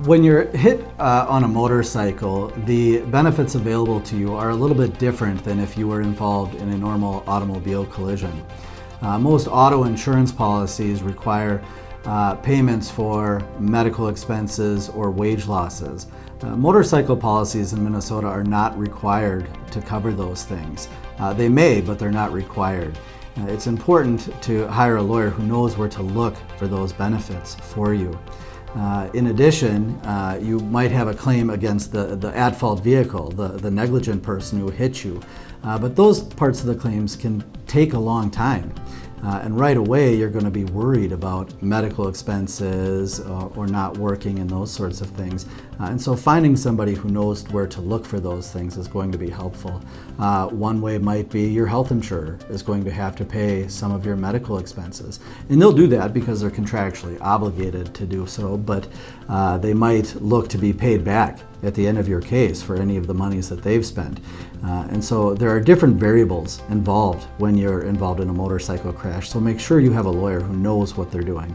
When you're hit on a motorcycle, the benefits available to you are a little bit different than if you were involved in a normal automobile collision. Most auto insurance policies require payments for medical expenses or wage losses. Motorcycle policies in Minnesota are not required to cover those things. They may, but they're not required. It's important to hire a lawyer who knows where to look for those benefits for you. In addition, you might have a claim against the at-fault vehicle, the negligent person who hit you. But those parts of the claims can take a long time. And right away, you're going to be worried about medical expenses or not working and those sorts of things. And so finding somebody who knows where to look for those things is going to be helpful. One way might be your health insurer is going to have to pay some of your medical expenses. And they'll do that because they're contractually obligated to do so, but they might look to be paid back at the end of your case for any of the monies that they've spent. And so there are different variables involved when you're involved in a motorcycle crash, so make sure you have a lawyer who knows what they're doing.